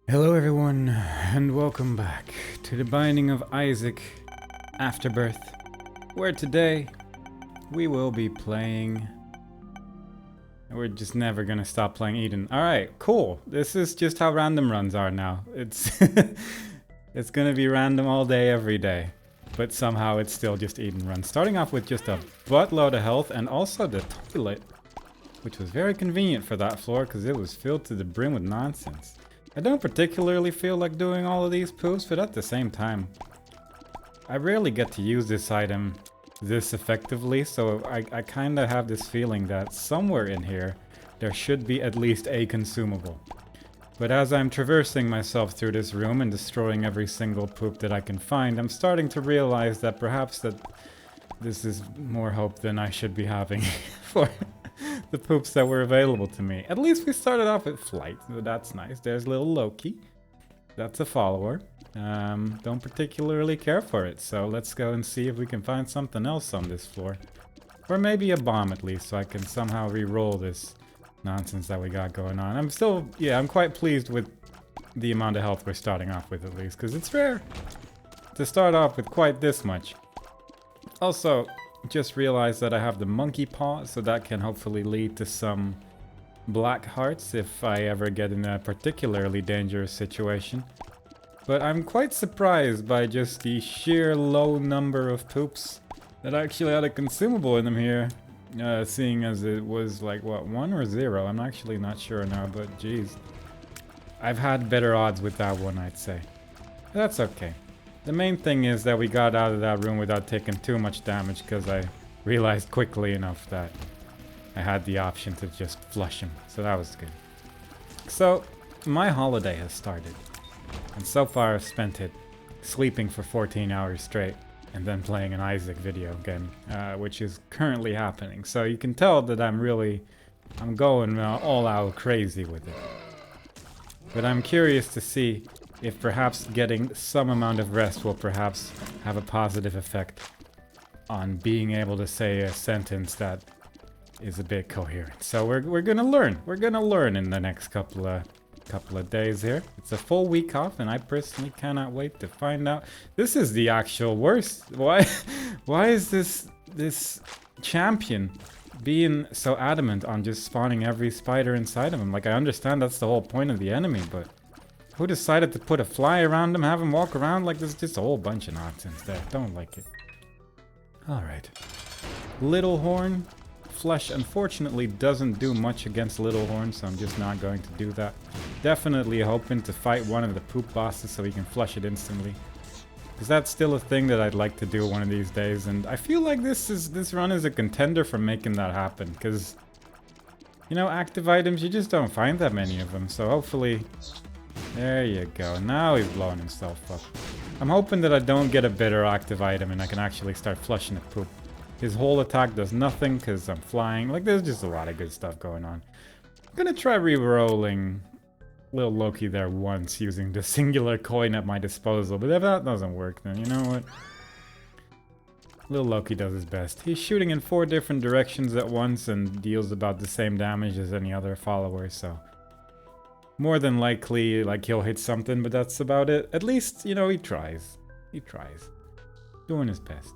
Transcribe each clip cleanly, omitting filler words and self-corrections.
Hello everyone, and welcome back to the Binding of Isaac Afterbirth, where today we will be playing... We're just never gonna stop playing Eden. Alright, cool. This is just how random runs are now. It's it's gonna be random all day, every day. But somehow it's still just Eden runs. Starting off with just a buttload of health and also the toilet, which was very convenient for that floor because it was filled to the brim with nonsense. I don't particularly feel like doing all of these poops, but at the same time, I rarely get to use this item this effectively, so I kind of have this feeling that somewhere in here, there should be at least a consumable. But as I'm traversing myself through this room and destroying every single poop that I can find, I'm starting to realize that perhaps that this is more hope than I should be having for the poops that were available to me. At least we started off with flight, so that's nice. There's little Loki. That's a follower. Don't particularly care for it, so let's go and see if we can find something else on this floor. Or maybe a bomb at least, so I can somehow re-roll this nonsense that we got going on. I'm quite pleased with the amount of health we're starting off with at least, because it's rare to start off with quite this much. Also, just realized that I have the monkey paw, so that can hopefully lead to some black hearts if I ever get in a particularly dangerous situation. But I'm quite surprised by just the sheer low number of poops that actually had a consumable in them here. Seeing as it was like, what, 1 or 0? I'm actually not sure now, but geez. I've had better odds with that one, I'd say. But that's okay. The main thing is that we got out of that room without taking too much damage, because I realized quickly enough that I had the option to just flush him, so that was good. So, my holiday has started, and so far I've spent it sleeping for 14 hours straight, and then playing an Isaac video again, which is currently happening. So you can tell that I'm going all out crazy with it. But I'm curious to see if perhaps getting some amount of rest will perhaps have a positive effect on being able to say a sentence that is a bit coherent. So we're gonna learn. We're gonna learn in the next couple of days here. It's a full week off, and I personally cannot wait to find out. This is the actual worst. Why is this champion being so adamant on just spawning every spider inside of him? Like, I understand that's the whole point of the enemy, but who decided to put a fly around him, have him walk around? Like, there's just a whole bunch of nonsense there. Don't like it. Alright. Little Horn. Flesh, unfortunately, doesn't do much against Little Horn, so I'm just not going to do that. Definitely hoping to fight one of the poop bosses so we can flush it instantly. Because that's still a thing that I'd like to do one of these days, and I feel like this run is a contender for making that happen, because, you know, active items, you just don't find that many of them, so hopefully... There you go. Now he's blowing himself up. I'm hoping that I don't get a better active item and I can actually start flushing the poop. His whole attack does nothing because I'm flying. Like, there's just a lot of good stuff going on. I'm gonna try re-rolling Lil Loki there once using the singular coin at my disposal. But if that doesn't work, then you know what? Lil Loki does his best. He's shooting in 4 different directions at once and deals about the same damage as any other follower, so... More than likely, like, he'll hit something, but that's about it. At least, you know, he tries. He tries. Doing his best.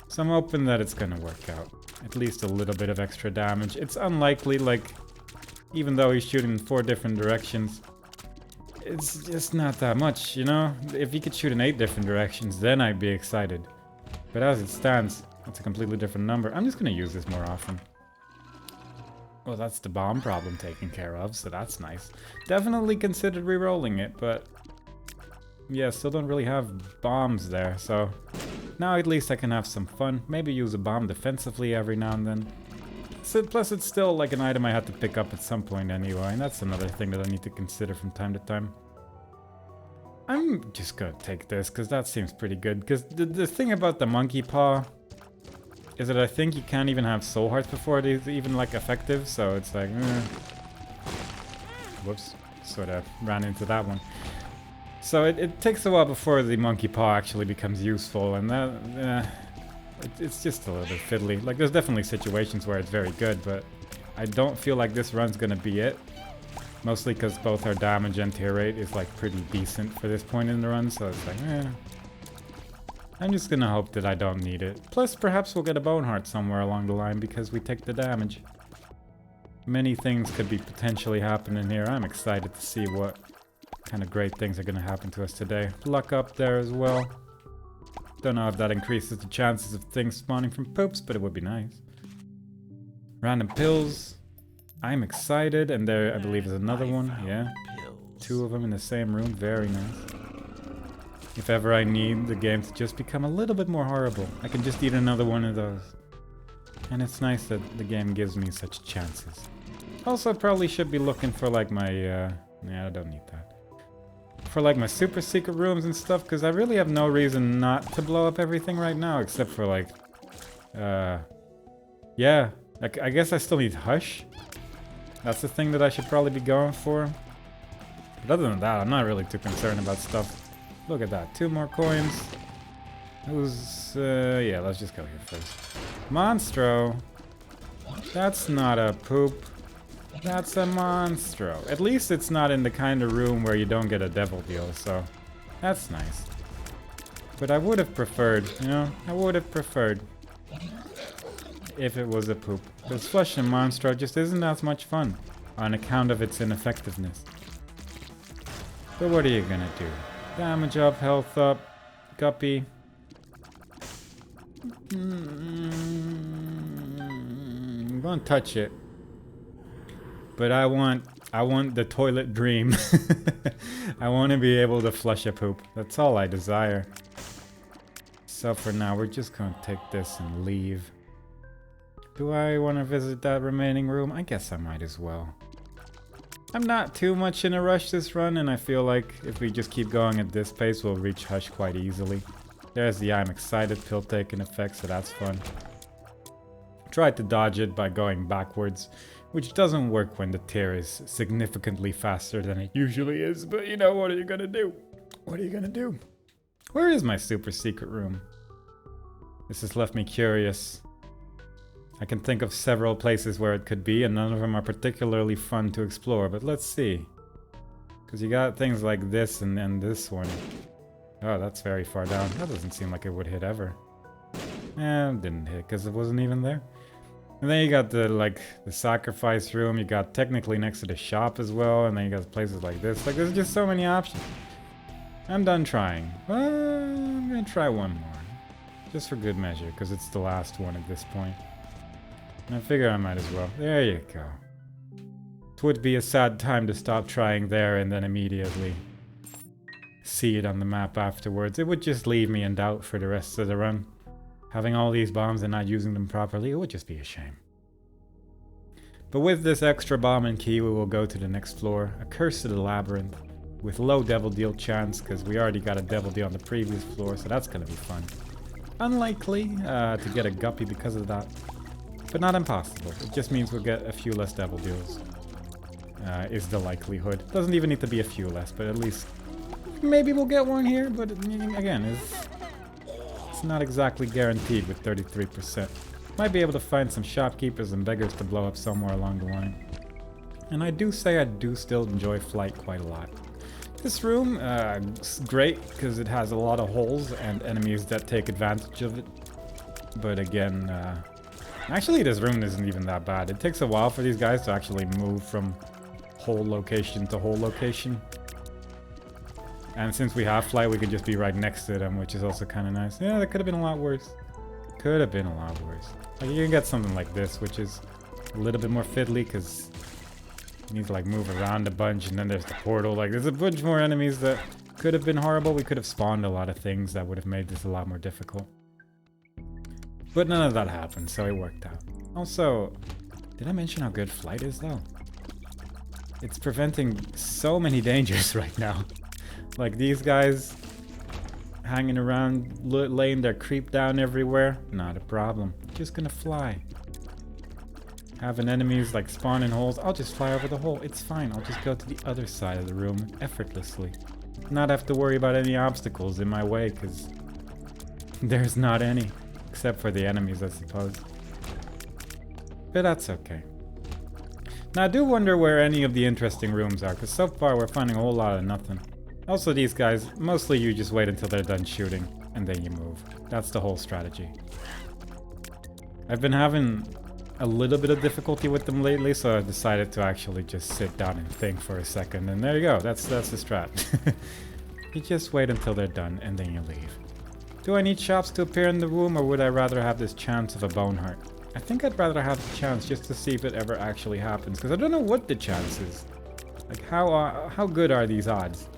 So I'm hoping that it's gonna work out. At least a little bit of extra damage. It's unlikely, like, even though he's shooting in 4 different directions, it's just not that much, you know? If he could shoot in 8 different directions, then I'd be excited. But as it stands, that's a completely different number. I'm just gonna use this more often. Well, that's the bomb problem taken care of, so that's nice. Definitely considered re-rolling it, but... yeah, still don't really have bombs there, so... now at least I can have some fun. Maybe use a bomb defensively every now and then. So, plus it's still like an item I have to pick up at some point anyway, and that's another thing that I need to consider from time to time. I'm just gonna take this, because that seems pretty good. Because the thing about the monkey paw... is that I think you can't even have soul hearts before it is even, like, effective, so it's like, Whoops, sort of ran into that one. So it takes a while before the monkey paw actually becomes useful, and that, it's just a little bit fiddly. Like, there's definitely situations where it's very good, but I don't feel like this run's gonna be it. Mostly because both our damage and tear rate is like pretty decent for this point in the run, so it's like, I'm just gonna hope that I don't need it. Plus, perhaps we'll get a bone heart somewhere along the line because we take the damage. Many things could be potentially happening here. I'm excited to see what kind of great things are gonna happen to us today. Luck up there as well. Don't know if that increases the chances of things spawning from poops, but it would be nice. Random pills. I'm excited, and there I believe is another one. Yeah. 2 of them in the same room. Very nice. If ever I need the game to just become a little bit more horrible, I can just eat another one of those. And it's nice that the game gives me such chances. Also, I probably should be looking for like my, yeah, I don't need that. For like my super secret rooms and stuff, because I really have no reason not to blow up everything right now, except for like, yeah, I guess I still need Hush. That's the thing that I should probably be going for. But other than that, I'm not really too concerned about stuff. Look at that, 2 more coins. Who's, yeah, let's just go here first. Monstro. That's not a poop. That's a Monstro. At least it's not in the kind of room where you don't get a devil deal, so that's nice. But I would have preferred, you know, I would have preferred if it was a poop. Because flushing Monstro just isn't as much fun on account of its ineffectiveness. But what are you gonna do? Damage up, health up, guppy. I'm gonna touch it. But I want the toilet dream. I want to be able to flush a poop. That's all I desire. So for now, we're just gonna take this and leave. Do I want to visit that remaining room? I guess I might as well. I'm not too much in a rush this run, and I feel like if we just keep going at this pace, we'll reach Hush quite easily. There's the I'm excited pill taking effect, so that's fun. Tried to dodge it by going backwards, which doesn't work when the tear is significantly faster than it usually is, but you know, what are you gonna do? What are you gonna do? Where is my super secret room? This has left me curious. I can think of several places where it could be, and none of them are particularly fun to explore, but let's see. Because you got things like this and then this one. Oh, that's very far down. That doesn't seem like it would hit ever. It didn't hit because it wasn't even there. And then you got the sacrifice room. You got technically next to the shop as well, and then you got places like this. Like, there's just so many options. I'm done trying. I'm gonna try one more. Just for good measure, because it's the last one at this point. And I figure I might as well. There you go. It would be a sad time to stop trying there and then immediately see it on the map afterwards. It would just leave me in doubt for the rest of the run. Having all these bombs and not using them properly, it would just be a shame. But with this extra bomb and key, we will go to the next floor, a curse to the labyrinth, with low devil deal chance, because we already got a devil deal on the previous floor, so that's going to be fun. Unlikely to get a guppy because of that, but not impossible. It just means we'll get a few less devil deals, is the likelihood. Doesn't even need to be a few less, but at least maybe we'll get one here, but again, it's not exactly guaranteed with 33%. Might be able to find some shopkeepers and beggars to blow up somewhere along the line. And I do say I do still enjoy flight quite a lot. This room, is great because it has a lot of holes and enemies that take advantage of it. But again, actually this room isn't even that bad. It takes a while for these guys to actually move from hole location to hole location. And since we have flight, we could just be right next to them, which is also kind of nice. Yeah, that could have been a lot worse. Could have been a lot worse. Like, you can get something like this, which is a little bit more fiddly, because you need to like move around a bunch, and then there's the portal. Like, there's a bunch more enemies that could have been horrible. We could have spawned a lot of things that would have made this a lot more difficult. But none of that happened, so it worked out. Also, did I mention how good flight is, though? It's preventing so many dangers right now. Like, these guys hanging around, laying their creep down everywhere, not a problem. Just gonna fly. Having enemies like spawn in holes, I'll just fly over the hole. It's fine, I'll just go to the other side of the room effortlessly. Not have to worry about any obstacles in my way, because there's not any. Except for the enemies, I suppose. But that's okay. Now I do wonder where any of the interesting rooms are, because so far we're finding a whole lot of nothing. Also these guys, mostly you just wait until they're done shooting, and then you move. That's the whole strategy. I've been having a little bit of difficulty with them lately, so I decided to actually just sit down and think for a second, and there you go, that's the strat. You just wait until they're done, and then you leave. Do I need shops to appear in the room, or would I rather have this chance of a bone heart? I think I'd rather have the chance just to see if it ever actually happens, because I don't know what the chance is. Like, how good are these odds?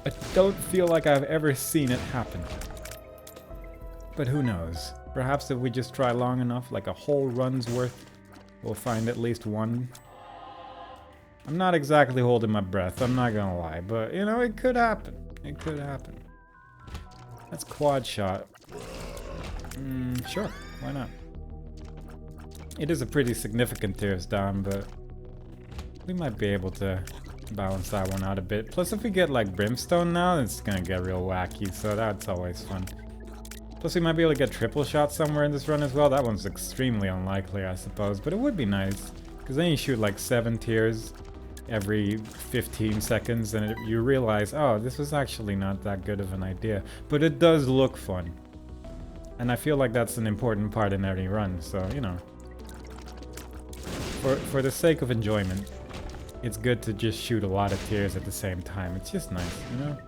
I don't feel like I've ever seen it happen. But who knows? Perhaps if we just try long enough, like a whole run's worth, we'll find at least one. I'm not exactly holding my breath, I'm not gonna lie, but you know, it could happen. It could happen. That's quad shot. Sure, why not? It is a pretty significant tears down, but we might be able to balance that one out a bit. Plus if we get like brimstone now, it's gonna get real wacky, so that's always fun. Plus we might be able to get triple shots somewhere in this run as well. That one's extremely unlikely, I suppose, but it would be nice. Because then you shoot like 7 tears every 15 seconds and you realize, oh, this was actually not that good of an idea. But it does look fun. And I feel like that's an important part in any run, so, you know. For the sake of enjoyment, it's good to just shoot a lot of tears at the same time. It's just nice, you know?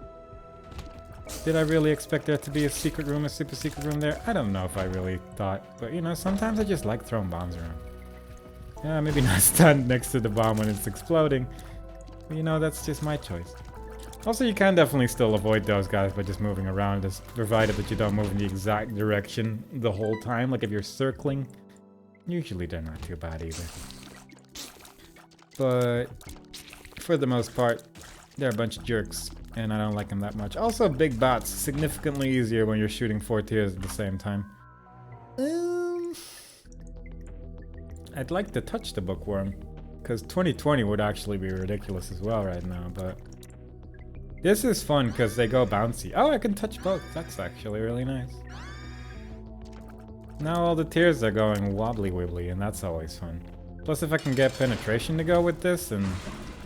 Did I really expect there to be a secret room, a super secret room there? I don't know if I really thought, but you know, sometimes I just like throwing bombs around. Yeah, maybe not stand next to the bomb when it's exploding, but you know, that's just my choice. Also, you can definitely still avoid those guys by just moving around, just provided that you don't move in the exact direction the whole time. Like if you're circling, usually they're not too bad either. But for the most part, they're a bunch of jerks, and I don't like them that much. Also, big bats, significantly easier when you're shooting 4 tiers at the same time. I'd like to touch the bookworm, because 2020 would actually be ridiculous as well right now, but this is fun because they go bouncy. Oh, I can touch both. That's actually really nice. Now all the tiers are going wobbly wibbly, and that's always fun. Plus, if I can get penetration to go with this, and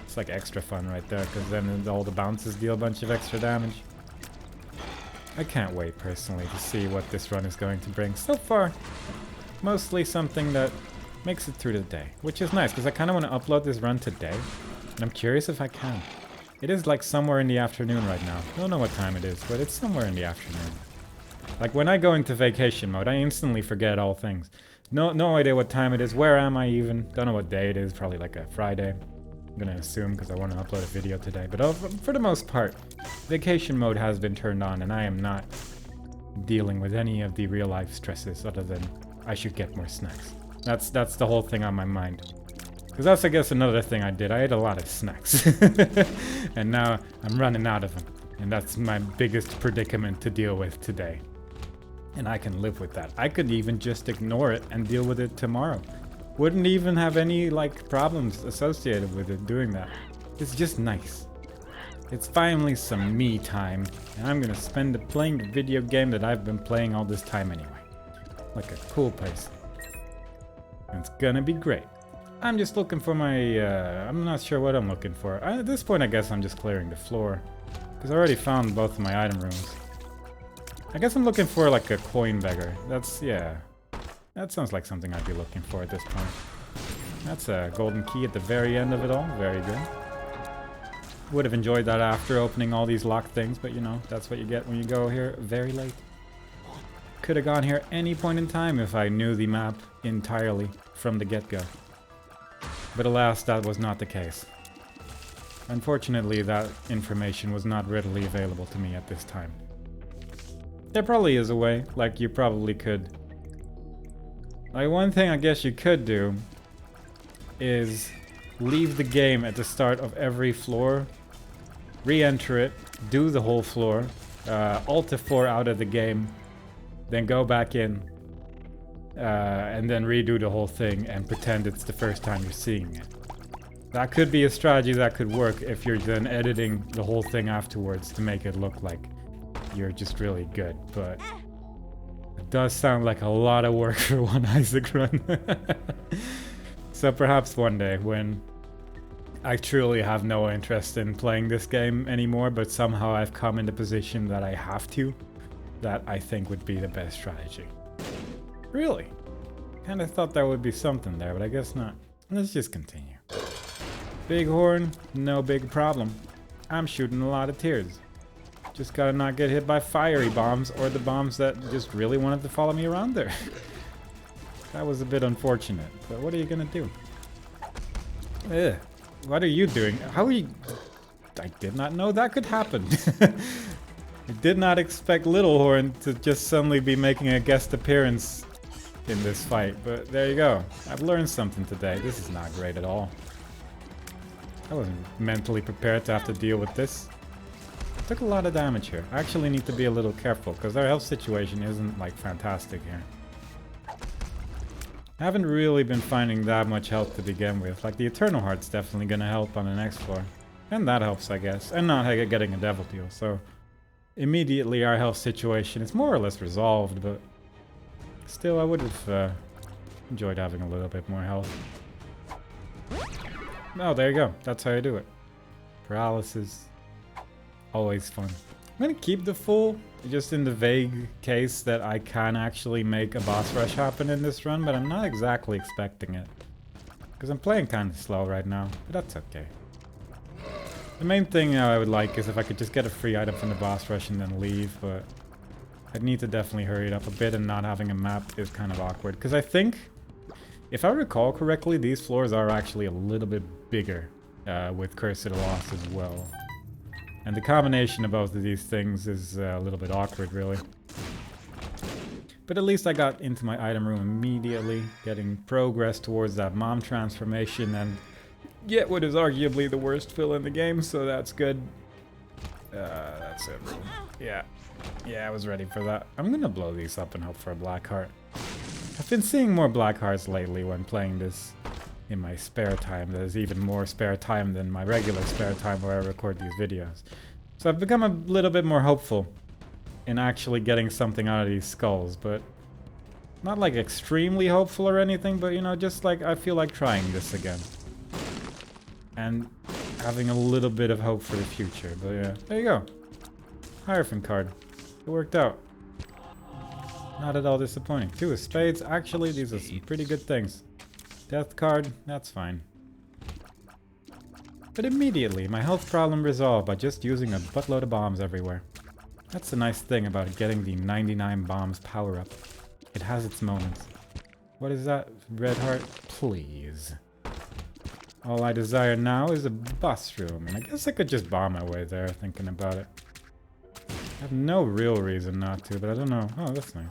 it's like extra fun right there, because then all the bounces deal a bunch of extra damage. I can't wait, personally, to see what this run is going to bring. So far, mostly something that makes it through the day, which is nice, because I kind of want to upload this run today, and I'm curious if I can. It is like somewhere in the afternoon right now. I don't know what time it is, but it's somewhere in the afternoon. Like when I go into vacation mode, I instantly forget all things. No idea what time it is, where am I even? Don't know what day it is, probably like a Friday. I'm gonna assume because I want to upload a video today. But for the most part, vacation mode has been turned on and I am not dealing with any of the real life stresses other than I should get more snacks. That's the whole thing on my mind. Because that's, I guess, another thing I did. I ate a lot of snacks. And now I'm running out of them. And that's my biggest predicament to deal with today. And I can live with that. I could even just ignore it and deal with it tomorrow. Wouldn't even have any, like, problems associated with it doing that. It's just nice. It's finally some me time. And I'm gonna spend it playing the video game that I've been playing all this time anyway. Like a cool person. And it's gonna be great. I'm just looking for my, I'm not sure what I'm looking for. At this point, I guess I'm just clearing the floor. Because I already found both of my item rooms. I guess I'm looking for like a coin beggar. That's, yeah. That sounds like something I'd be looking for at this point. That's a golden key at the very end of it all. Very good. Would have enjoyed that after opening all these locked things, but you know, that's what you get when you go here very late. Could have gone here any point in time if I knew the map entirely from the get-go. But alas, that was not the case. Unfortunately, that information was not readily available to me at this time. There probably is a way, like you probably could. Like one thing I guess you could do is leave the game at the start of every floor, re-enter it, do the whole floor, Alt F4 out of the game, then go back in, and then redo the whole thing and pretend it's the first time you're seeing it. That could be a strategy that could work if you're then editing the whole thing afterwards to make it look like you're just really good, but it does sound like a lot of work for one Isaac run. So perhaps one day when I truly have no interest in playing this game anymore, but somehow I've come in the position that I have to, that I think would be the best strategy. Really? Kinda thought there would be something there, but I guess not. Let's just continue. Bighorn, no big problem. I'm shooting a lot of tears. Just gotta not get hit by fiery bombs or the bombs that just really wanted to follow me around there. That was a bit unfortunate, but what are you gonna do? Ugh. What are you doing? How are you... I did not know that could happen. I did not expect Littlehorn to just suddenly be making a guest appearance in this fight, but there you go. I've learned something today. This is not great at all. I wasn't mentally prepared to have to deal with this. I took a lot of damage here. I actually need to be a little careful, because our health situation isn't, like, fantastic here. I haven't really been finding that much health to begin with. Like, the Eternal Heart's definitely gonna help on the next floor. And that helps, I guess. And not getting a Devil Deal, so... Immediately our health situation is more or less resolved, but... Still, I would have enjoyed having a little bit more health. Oh, there you go. That's how you do it. Paralysis. Always fun. I'm gonna keep the full, just in the vague case that I can actually make a boss rush happen in this run, but I'm not exactly expecting it. Because I'm playing kind of slow right now, but that's okay. The main thing I would like is if I could just get a free item from the boss rush and then leave, but I'd need to definitely hurry it up a bit, and not having a map is kind of awkward. Because I think, if I recall correctly, these floors are actually a little bit bigger with Curse of the Lost as well. And the combination of both of these things is a little bit awkward, really. But at least I got into my item room immediately, getting progress towards that mom transformation, and get what is arguably the worst fill in the game, so that's good. That's it. Yeah. Yeah, I was ready for that. I'm gonna blow these up and hope for a black heart. I've been seeing more black hearts lately when playing this in my spare time. There's even more spare time than my regular spare time where I record these videos. So I've become a little bit more hopeful in actually getting something out of these skulls, but not like extremely hopeful or anything, but you know, just like I feel like trying this again. And having a little bit of hope for the future, but yeah, there you go. Hierophant card. It worked out. Not at all disappointing. 2 of spades. Actually, these are some pretty good things. Death card, that's fine. But immediately, my health problem resolved by just using a buttload of bombs everywhere. That's the nice thing about getting the 99 bombs power up. It has its moments. What is that? Red heart? Please. All I desire now is a bus room, and I guess I could just bomb my way there, thinking about it. I have no real reason not to, but I don't know. Oh, that's nice.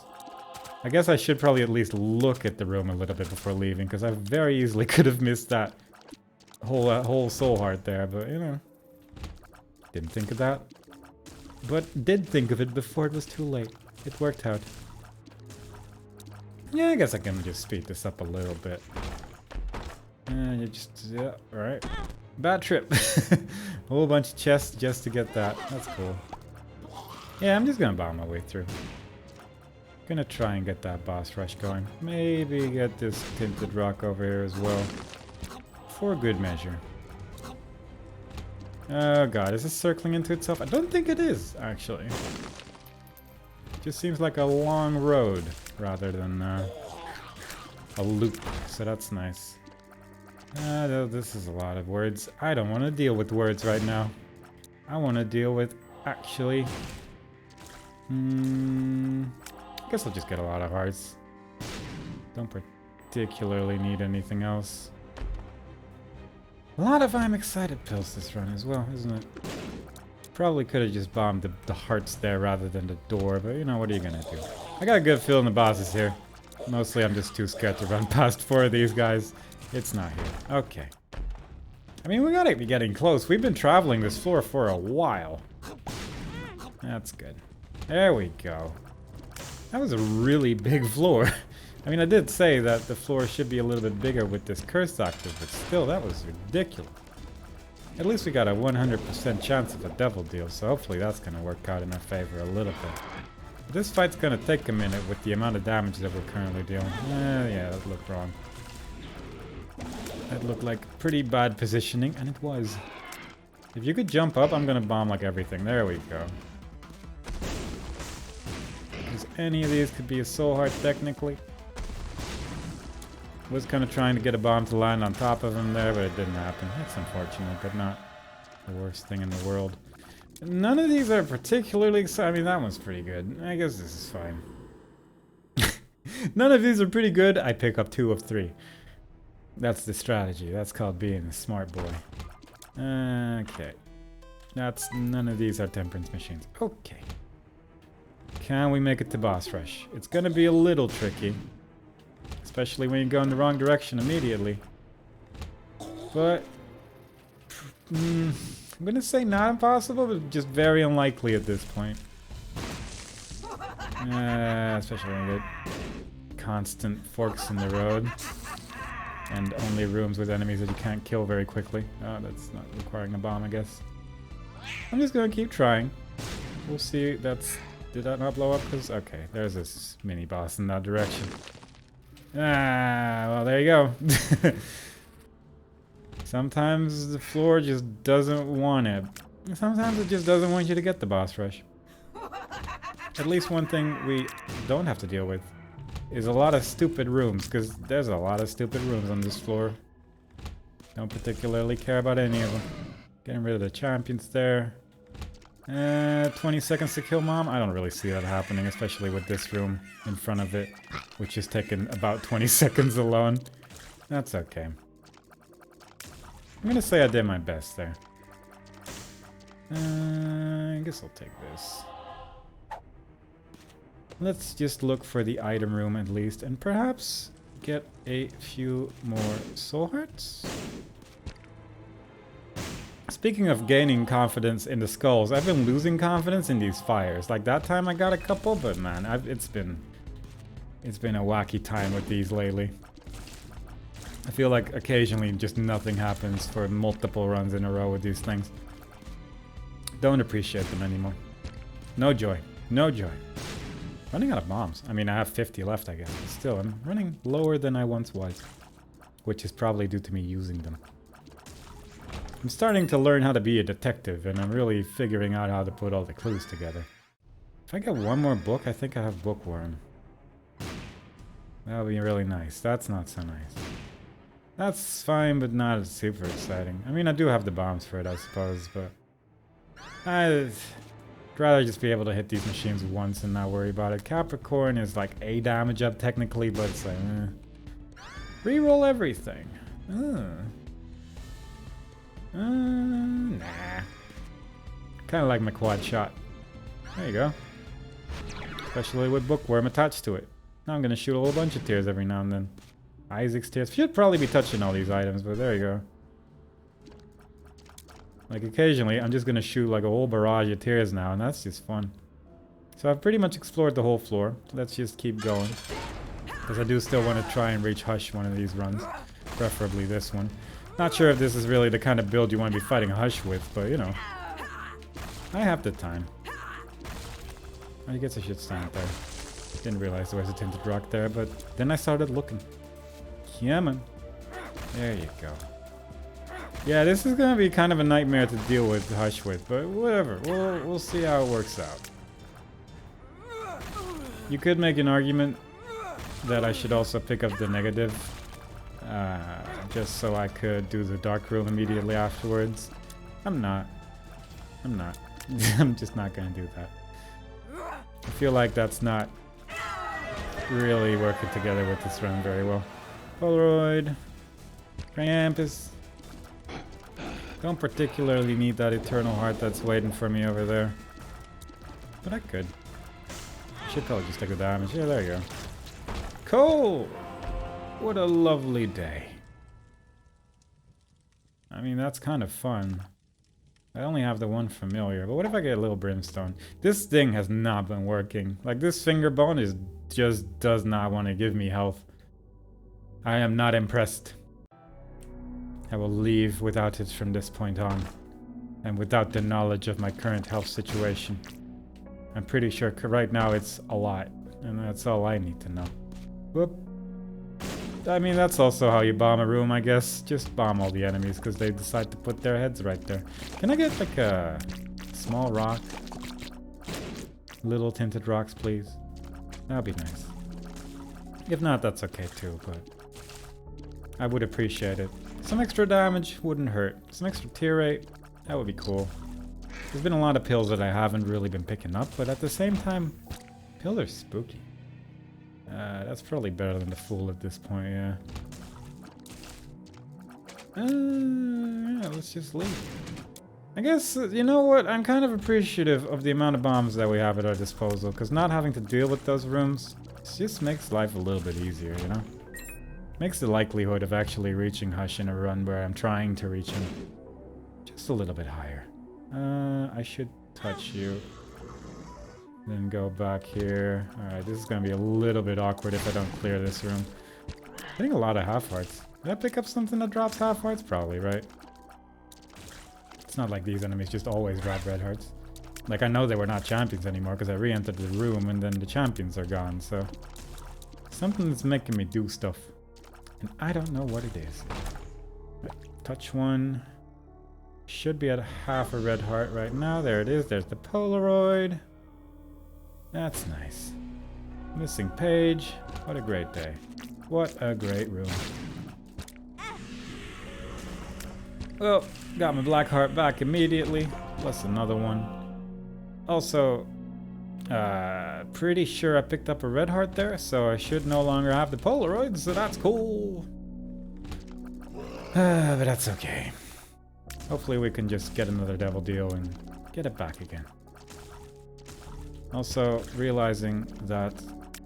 I guess I should probably at least look at the room a little bit before leaving, because I very easily could have missed that whole soul heart there, but you know. Didn't think of that. But did think of it before it was too late. It worked out. Yeah, I guess I can just speed this up a little bit. Yeah, alright. Bad trip. A whole bunch of chests just to get that. That's cool. Yeah, I'm just gonna bomb my way through. Gonna try and get that boss rush going. Maybe get this tinted rock over here as well. For good measure. Oh god, is this circling into itself? I don't think it is, actually. It just seems like a long road rather than a loop, so that's nice. This is a lot of words. I don't want to deal with words right now. I want to deal with actually... I guess I'll just get a lot of hearts. Don't particularly need anything else. A lot of I'm excited pills this run as well, isn't it? Probably could have just bombed the hearts there rather than the door, but you know, what are you gonna do? I got a good feeling the boss is here. Mostly I'm just too scared to run past 4 of these guys. It's not here. Okay. I mean, we gotta be getting close. We've been traveling this floor for a while. That's good. There we go. That was a really big floor. I mean, I did say that the floor should be a little bit bigger with this curse active, but still, that was ridiculous. At least we got a 100% chance of a devil deal, so hopefully that's gonna work out in our favor a little bit. But this fight's gonna take a minute with the amount of damage that we're currently dealing. Yeah, that looked wrong. That looked like pretty bad positioning, and it was. If you could jump up, I'm gonna bomb like everything. There we go. Because any of these could be a soul heart technically. Was kind of trying to get a bomb to land on top of him there, but it didn't happen. That's unfortunate, but not the worst thing in the world. None of these are particularly exciting. I mean, that one's pretty good. I guess this is fine. None of these are pretty good. I pick up 2 of 3. That's the strategy. That's called being a smart boy. Okay. None of these are temperance machines. Okay. Can we make it to boss rush? It's gonna be a little tricky. Especially when you go in the wrong direction immediately. But I'm gonna say not impossible, but just very unlikely at this point. Especially when you get constant forks in the road. And only rooms with enemies that you can't kill very quickly. Oh, that's not requiring a bomb, I guess. I'm just gonna keep trying. We'll see. Did that not blow up? Cause okay, there's this mini boss in that direction. Well, there you go. Sometimes the floor just doesn't want it. Sometimes it just doesn't want you to get the boss rush. At least one thing we don't have to deal with is a lot of stupid rooms, because there's a lot of stupid rooms on this floor. Don't particularly care about any of them. Getting rid of the champions there. 20 seconds to kill mom? I don't really see that happening, especially with this room in front of it, which is taking about 20 seconds alone. That's okay. I'm gonna say I did my best there. I guess I'll take this. Let's just look for the item room at least, and perhaps get a few more soul hearts. Speaking of gaining confidence in the skulls, I've been losing confidence in these fires. Like that time I got a couple, but man, it's been a wacky time with these lately. I feel like occasionally just nothing happens for multiple runs in a row with these things. Don't appreciate them anymore. No joy. No joy. Running out of bombs. I mean, I have 50 left, I guess. But still, I'm running lower than I once was. Which is probably due to me using them. I'm starting to learn how to be a detective, and I'm really figuring out how to put all the clues together. If I get one more book, I think I have bookworm. That would be really nice. That's not so nice. That's fine, but not super exciting. I mean, I do have the bombs for it, I suppose, but I'd rather just be able to hit these machines once and not worry about it. Capricorn is like a damage up technically, but it's like, reroll everything. Nah. Kind of like my quad shot. There you go. Especially with bookworm attached to it. Now I'm gonna shoot a whole bunch of tears every now and then. Isaac's tears. Should probably be touching all these items, but there you go. Like occasionally, I'm just gonna shoot like a whole barrage of tears now, and that's just fun. So I've pretty much explored the whole floor. Let's just keep going. Because I do still want to try and reach Hush one of these runs. Preferably this one. Not sure if this is really the kind of build you want to be fighting Hush with, but you know. I have the time. I guess I should stand there. Didn't realize there was a tinted rock there, but then I started looking. Yeah, man. There you go. Yeah, this is gonna be kind of a nightmare to deal with Hush with, but whatever. We'll see how it works out. You could make an argument that I should also pick up the negative, just so I could do the dark room immediately afterwards. I'm not. I'm just not gonna do that. I feel like that's not really working together with this run very well. Polaroid. Krampus. Don't particularly need that eternal heart that's waiting for me over there. But I could. Should probably just take the damage. Yeah, there you go. Cool! What a lovely day. I mean, that's kind of fun. I only have the one familiar, but what if I get a little brimstone? This thing has not been working. Like, this finger bone just does not want to give me health. I am not impressed. I will leave without it from this point on. And without the knowledge of my current health situation. I'm pretty sure right now it's a lot. And that's all I need to know. Whoop. I mean, that's also how you bomb a room, I guess. Just bomb all the enemies because they decide to put their heads right there. Can I get like a small rock? Little tinted rocks, please. That'd be nice. If not, that's okay too, but I would appreciate it. Some extra damage wouldn't hurt. Some extra tear rate, that would be cool. There's been a lot of pills that I haven't really been picking up, but at the same time, pills are spooky. That's probably better than the Fool at this point, yeah. Yeah, let's just leave. I guess, you know what, I'm kind of appreciative of the amount of bombs that we have at our disposal, because not having to deal with those rooms just makes life a little bit easier, you know? Makes the likelihood of actually reaching Hush in a run where I'm trying to reach him just a little bit higher. I should touch you. Then go back here. Alright, this is gonna be a little bit awkward if I don't clear this room. Getting a lot of half hearts. Did I pick up something that drops half hearts? Probably, right? It's not like these enemies just always drop red hearts. Like, I know they were not champions anymore because I re-entered the room and then the champions are gone, so... something's making me do stuff. And I don't know what it is. Right, touch one. Should be at half a red heart right now. There it is. There's the Polaroid. That's nice. Missing page. What a great day. What a great room. Well, got my black heart back immediately. Plus another one. Also, pretty sure I picked up a red heart there, so I should no longer have the Polaroid, so that's cool. But that's okay. Hopefully we can just get another devil deal and get it back again. Also, realizing that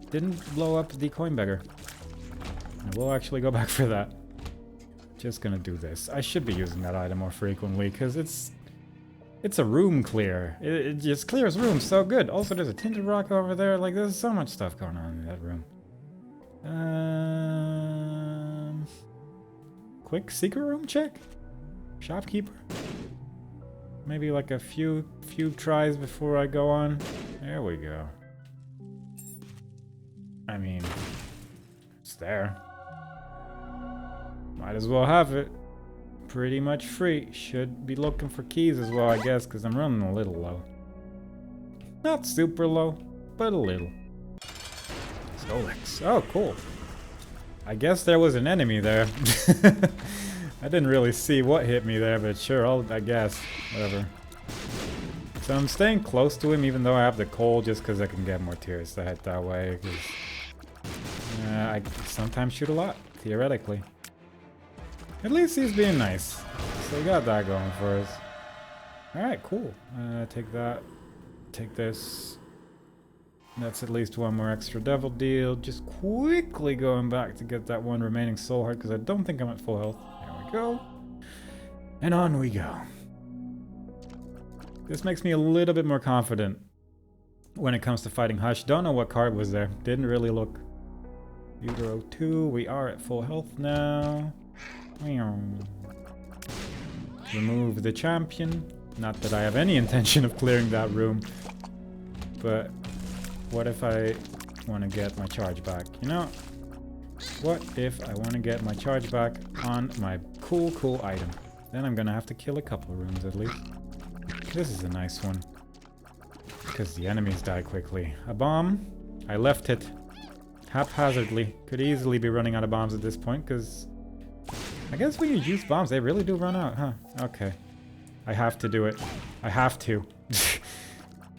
didn't blow up the coin beggar. I will actually go back for that. Just gonna do this. I should be using that item more frequently because it's a room clear. It just clears rooms so good. Also, there's a tinted rock over there. Like, there's so much stuff going on in that room. Quick secret room check? Shopkeeper? Maybe like a few tries before I go on. There we go. I mean, it's there. Might as well have it. Pretty much free. Should be looking for keys as well, I guess, because I'm running a little low. Not super low, but a little. Solex. Oh, cool. I guess there was an enemy there. I didn't really see what hit me there, but sure, I guess. Whatever. So I'm staying close to him, even though I have the coal, just because I can get more tears to head that way. I sometimes shoot a lot, theoretically. At least he's being nice. So we got that going for us. Alright, cool. Take that. Take this. That's at least one more extra devil deal. Just quickly going back to get that one remaining soul heart, because I don't think I'm at full health. There we go. And on we go. This makes me a little bit more confident when it comes to fighting Hush. Don't know what card was there. Didn't really look. Utero 2. We are at full health now. Remove the champion. Not that I have any intention of clearing that room. But what if I want to get my charge back? You know? What if I want to get my charge back on my cool item? Then I'm gonna have to kill a couple of rooms at least. This is a nice one. Because the enemies die quickly. A bomb. I left it haphazardly. Could easily be running out of bombs at this point, because I guess when you use bombs, they really do run out, huh? Okay. I have to do it. I have to.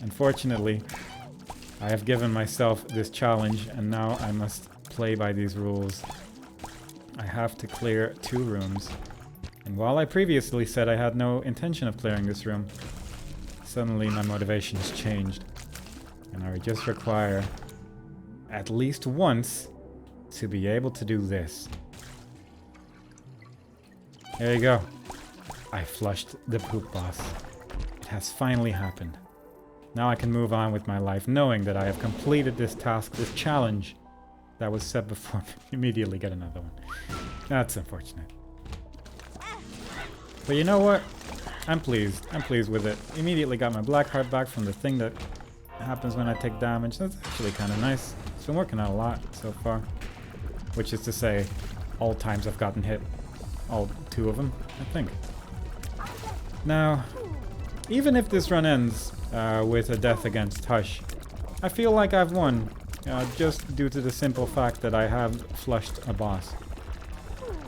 Unfortunately, I have given myself this challenge, and now I must play by these rules. I have to clear 2 rooms. And while I previously said I had no intention of clearing this room, suddenly my motivation has changed. And I would just require at least once to be able to do this. There you go. I flushed the poop boss. It has finally happened. Now I can move on with my life, knowing that I have completed this task, this challenge that was set before me. Immediately get another one. That's unfortunate. But you know what? I'm pleased. I'm pleased with it. Immediately got my black heart back from the thing that happens when I take damage. That's actually kind of nice. It's been working out a lot so far. Which is to say, all times I've gotten hit. All 2 of them, I think. Now, even if this run ends with a death against Hush, I feel like I've won, just due to the simple fact that I have flushed a boss.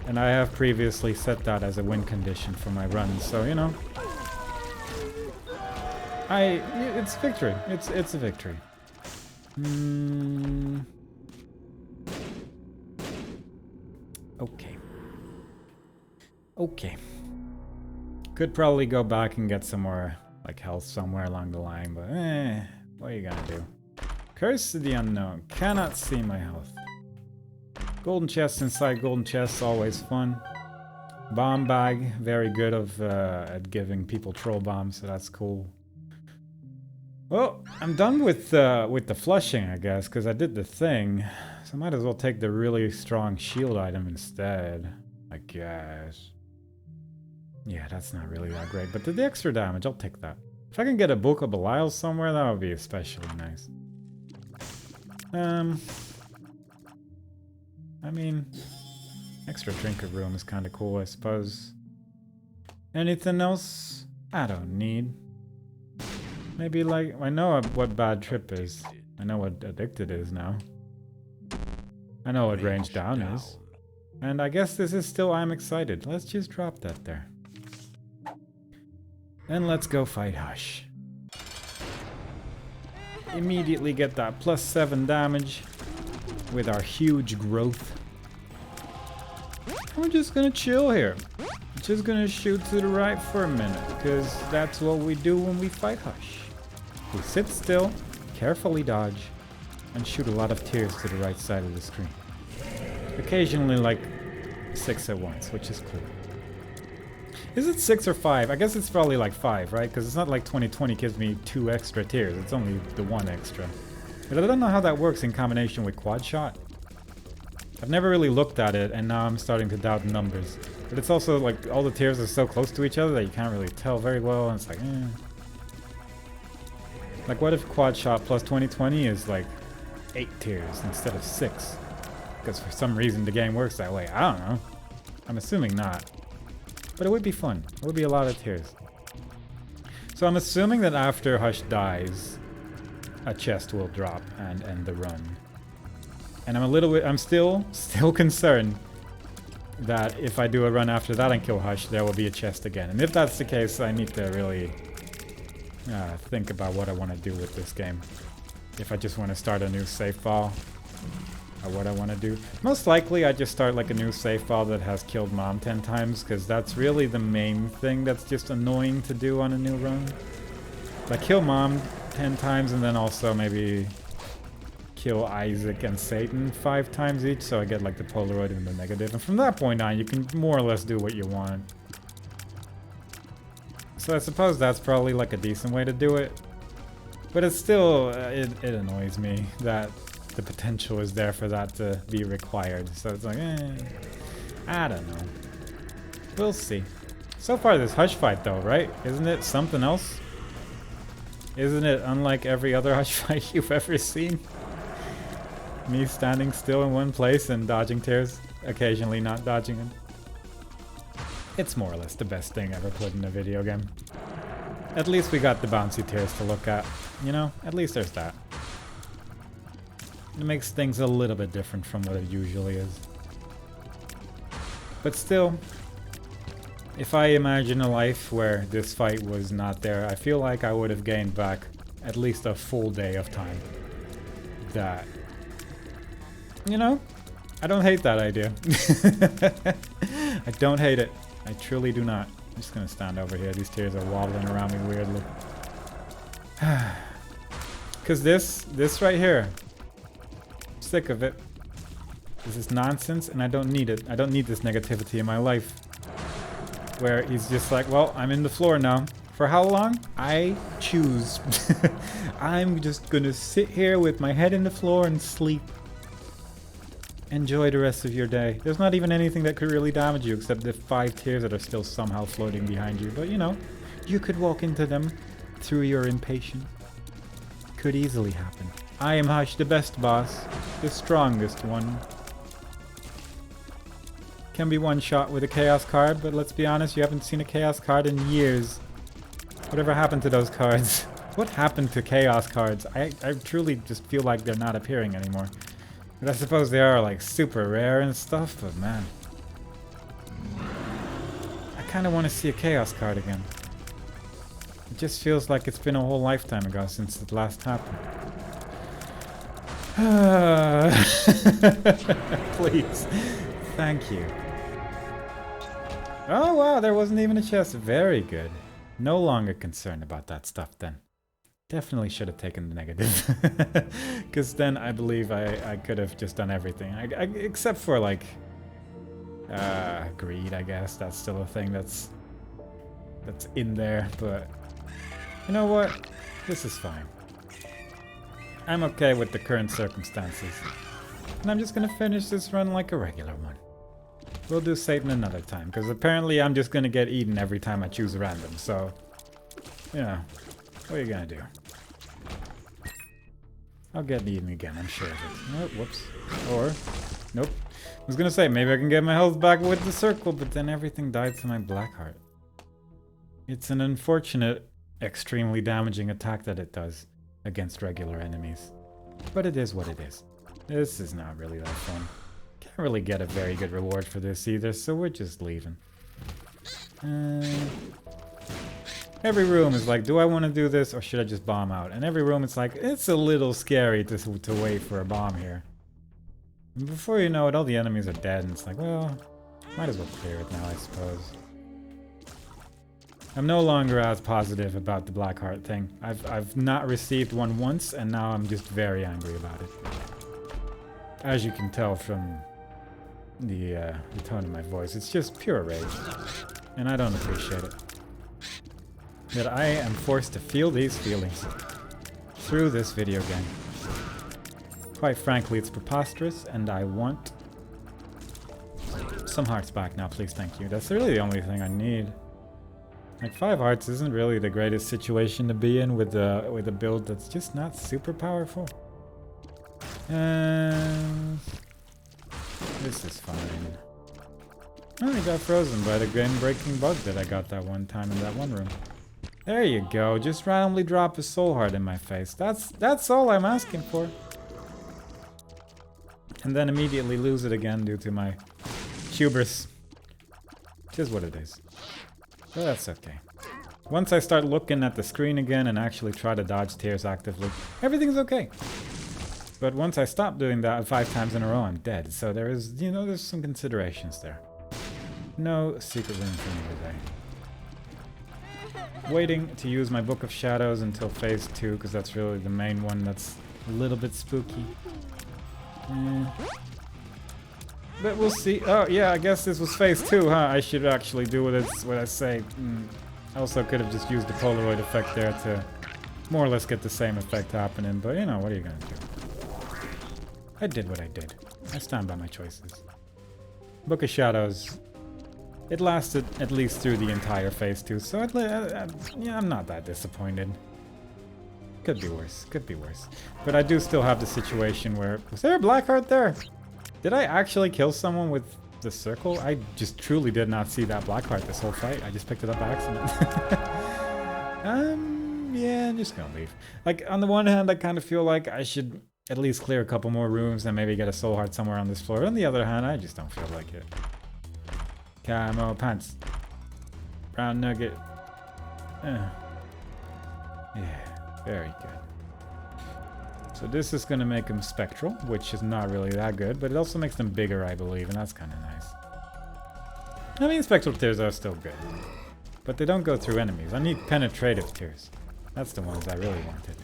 And I have previously set that as a win condition for my runs, so you know. It's victory. It's a victory. Okay. Okay. Could probably go back and get some more like health somewhere along the line, but what are you gonna do? Curse of the Unknown. Cannot see my health. Golden chests inside golden chests, always fun. Bomb bag, very good at giving people troll bombs, so that's cool. Well, I'm done with the flushing, I guess, because I did the thing. So I might as well take the really strong shield item instead, I guess. Yeah, that's not really that great, but the extra damage, I'll take that. If I can get a Book of Belial somewhere, that would be especially nice. I mean, extra trinket room is kind of cool, I suppose. Anything else? I don't need. Maybe like, I know what Bad Trip is. I know what Addicted is now. I know what Range Down is. And I guess this is still I'm Excited. Let's just drop that there. And let's go fight Hush. Immediately get that +7 damage with our huge growth. We're just gonna chill here. Just gonna shoot to the right for a minute, because that's what we do when we fight Hush. We sit still, carefully dodge, and shoot a lot of tears to the right side of the screen. Occasionally like 6 at once, which is cool. Is it 6 or 5? I guess it's probably like 5, right? Because it's not like 2020 gives me 2 extra tears, it's only the 1 extra. But I don't know how that works in combination with quad shot. I've never really looked at it, and now I'm starting to doubt the numbers. But it's also like all the tiers are so close to each other that you can't really tell very well, and it's like, Like what if quad shot plus 2020 is like 8 tiers instead of 6? Because for some reason the game works that way. I don't know. I'm assuming not. But it would be fun. It would be a lot of tiers. So I'm assuming that after Hush dies, a chest will drop and end the run. And I'm still concerned that if I do a run after that and kill Hush, there will be a chest again. And if that's the case, I need to really think about what I want to do with this game. If I just want to start a new save file, or what I want to do. Most likely I just start like a new save file that has killed Mom 10 times, because that's really the main thing that's just annoying to do on a new run. Like kill Mom 10 times and then also maybe kill Isaac and Satan 5 times each, so I get like the Polaroid and the negative, and from that point on you can more or less do what you want. So I suppose that's probably like a decent way to do it, but it's still, it annoys me that the potential is there for that to be required, so it's like, I don't know. We'll see. So far this Hush fight though, right? Isn't it something else? Isn't it unlike every other Hush fight you've ever seen? Me standing still in one place and dodging tears, occasionally not dodging them. It's more or less the best thing ever put in a video game. At least we got the bouncy tears to look at, you know? At least there's that. It makes things a little bit different from what it usually is. But still, if I imagine a life where this fight was not there, I feel like I would have gained back at least a full day of time. That, you know, I don't hate that idea. I don't hate it. I truly do not. I'm just gonna stand over here. These tears are wobbling around me weirdly. Cause this right here, I'm sick of it. This is nonsense and I don't need it. I don't need this negativity in my life. Where he's just like, well, I'm in the floor now. For how long? I choose. I'm just gonna sit here with my head in the floor and sleep. Enjoy the rest of your day. There's not even anything that could really damage you except the 5 tears that are still somehow floating behind you. But you know, you could walk into them through your impatience. Could easily happen. I am Hush, the best boss. The strongest one. can be one shot with a chaos card, but let's be honest, you haven't seen a chaos card in years. Whatever happened to those cards? What happened to chaos cards? I truly just feel like they're not appearing anymore. But I suppose they are like super rare and stuff, but man. I kind of want to see a chaos card again. It just feels like it's been a whole lifetime ago since it last happened. Please. Thank you. Oh wow, there wasn't even a chest. Very good. No longer concerned about that stuff then. Definitely should have taken the negative. Because then I believe I could have just done everything. Except for like... greed, I guess. That's still a thing that's in there. But you know what? This is fine. I'm okay with the current circumstances. And I'm just gonna finish this run like a regular one. We'll do Satan another time, because apparently I'm just gonna get eaten every time I choose random, so... You know, what are you gonna do? I'll get eaten again, I'm sure of it. Oh, whoops. Or... Nope. I was gonna say, maybe I can get my health back with the circle, but then everything died to my black heart. It's an unfortunate, extremely damaging attack that it does against regular enemies. But it is what it is. This is not really that fun. Can't really get a very good reward for this either, so we're just leaving. Every room is like, do I want to do this or should I just bomb out? And every room it's like, it's a little scary to wait for a bomb here. And before you know it, all the enemies are dead and it's like, well, might as well clear it now, I suppose. I'm no longer as positive about the black heart thing. I've not received one once and now I'm just very angry about it. As you can tell from the tone of my voice, it's just pure rage. And I don't appreciate it. That I am forced to feel these feelings through this video game. Quite frankly, it's preposterous and I want some hearts back now, please, thank you. That's really the only thing I need. Like 5 hearts isn't really the greatest situation to be in with a build that's just not super powerful. This is fine. Oh, I got frozen by the game-breaking bug that I got that one time in that one room. There you go, just randomly drop a soul heart in my face. That's all I'm asking for. And then immediately lose it again due to my hubris. Which is what it is. But that's okay. Once I start looking at the screen again and actually try to dodge tears actively, everything's okay. But once I stop doing that 5 times in a row, I'm dead. So there is, you know, there's some considerations there. No secret room for me today. Waiting to use my Book of Shadows until phase 2, because that's really the main one that's a little bit spooky. But we'll see. Oh yeah, I guess this was phase 2, huh? I should actually do what I say. I also could have just used the Polaroid effect there to more or less get the same effect happening, but you know, what are you gonna do? I did what I did. I stand by my choices. Book of Shadows. It lasted at least through the entire phase 2, so yeah, I'm not that disappointed. Could be worse, could be worse. But I do still have the situation where... Was there a black heart there? Did I actually kill someone with the circle? I just truly did not see that black heart this whole fight. I just picked it up by accident. Yeah, I'm just gonna leave. Like, on the one hand, I kind of feel like I should at least clear a couple more rooms and maybe get a soul heart somewhere on this floor. On the other hand, I just don't feel like it. Camo pants. Brown nugget. Yeah, very good. So this is going to make them spectral, which is not really that good, but it also makes them bigger, I believe, and that's kind of nice. I mean, spectral tears are still good, but they don't go through enemies. I need penetrative tears. That's the ones I really wanted.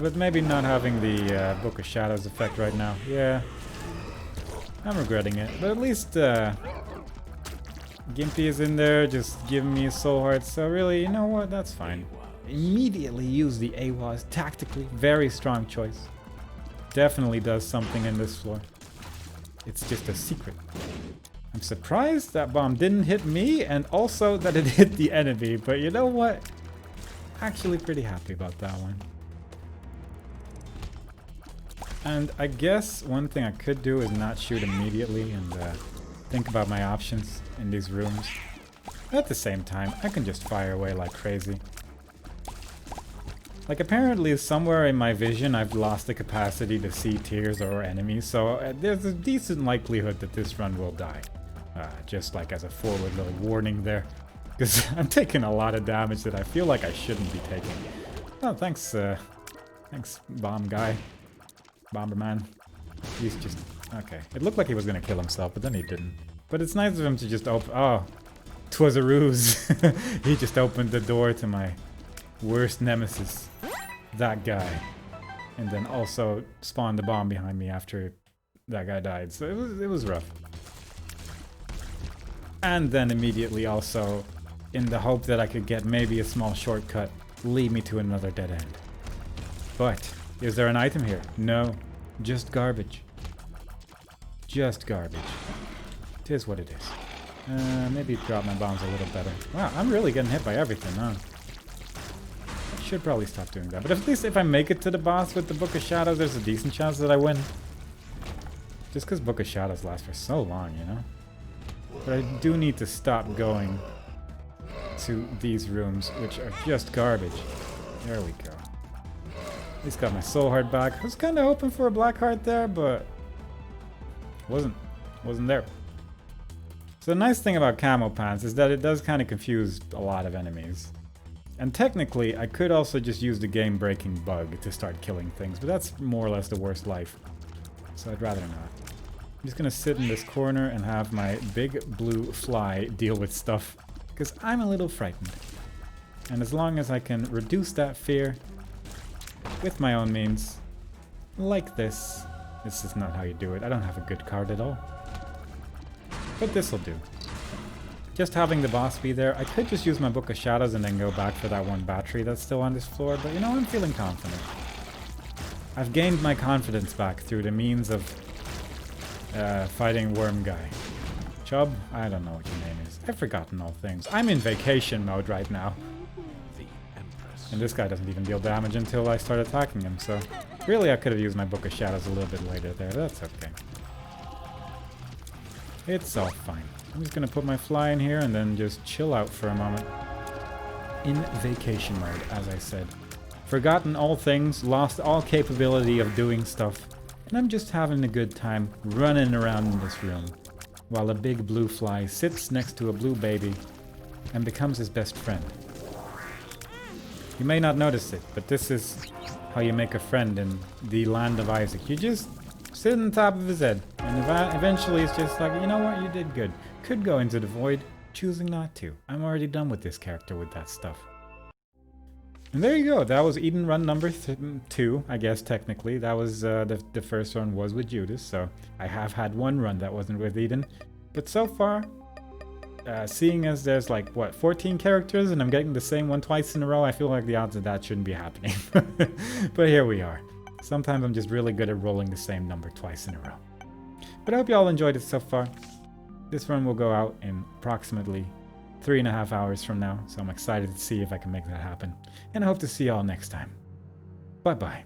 But maybe not having the Book of Shadows effect right now. Yeah, I'm regretting it, but at least Gimpy is in there, just giving me a soul heart, so really, you know what, that's fine. Immediately use the AWAS tactically, very strong choice. Definitely does something in this floor. It's just a secret. I'm surprised that bomb didn't hit me and also that it hit the enemy, but you know what? Actually pretty happy about that one. And I guess one thing I could do is not shoot immediately and think about my options in these rooms. At the same time, I can just fire away like crazy. Like, apparently somewhere in my vision I've lost the capacity to see tiers or enemies, so there's a decent likelihood that this run will die. Just like as a forward little warning there. Because I'm taking a lot of damage that I feel like I shouldn't be taking. Oh, thanks, thanks, bomb guy. Bomberman. He's just... okay. It looked like he was gonna kill himself, but then he didn't. But it's nice of him to just open... oh, 'twas a ruse. He just opened the door to my worst nemesis. That guy. And then also spawned the bomb behind me after that guy died. So it was rough. And then immediately also, in the hope that I could get maybe a small shortcut, lead me to another dead end. But... is there an item here? No. Just garbage. Just garbage. Tis what it is. Maybe drop my bombs a little better. Wow, I'm really getting hit by everything, huh? I should probably stop doing that. But at least if I make it to the boss with the Book of Shadows, there's a decent chance that I win. Just because Book of Shadows lasts for so long, you know? But I do need to stop going to these rooms, which are just garbage. There we go. At least got my soul heart back. I was kind of hoping for a black heart there, but wasn't there. So the nice thing about camo pants is that it does kind of confuse a lot of enemies. And technically, I could also just use the game-breaking bug to start killing things, but that's more or less the worst life. So I'd rather not. I'm just gonna sit in this corner and have my big blue fly deal with stuff, because I'm a little frightened. And as long as I can reduce that fear with my own means, like this. This is not how you do it. I don't have a good card at all. But this'll do. Just having the boss be there, I could just use my Book of Shadows and then go back for that one battery that's still on this floor, but you know, I'm feeling confident. I've gained my confidence back through the means of fighting Worm Guy. Chubb? I don't know what your name is. I've forgotten all things. I'm in vacation mode right now. And this guy doesn't even deal damage until I start attacking him, so... really, I could have used my Book of Shadows a little bit later there. That's okay. It's all fine. I'm just gonna put my fly in here and then just chill out for a moment. In vacation mode, as I said. Forgotten all things, lost all capability of doing stuff, and I'm just having a good time running around in this room, while a big blue fly sits next to a blue baby and becomes his best friend. You may not notice it, but this is how you make a friend in the land of Isaac. You just sit on top of his head, and eventually it's just like, you know what, you did good. Could go into the void, choosing not to. I'm already done with this character with that stuff. And there you go, that was Eden run number 2, I guess technically. That was, the first run was with Judas, so I have had one run that wasn't with Eden. But so far, seeing as there's like, what, 14 characters and I'm getting the same one twice in a row, I feel like the odds of that shouldn't be happening. But here we are. Sometimes I'm just really good at rolling the same number twice in a row. But I hope you all enjoyed it so far. This run will go out in approximately 3.5 hours from now, so I'm excited to see if I can make that happen. And I hope to see you all next time. Bye-bye.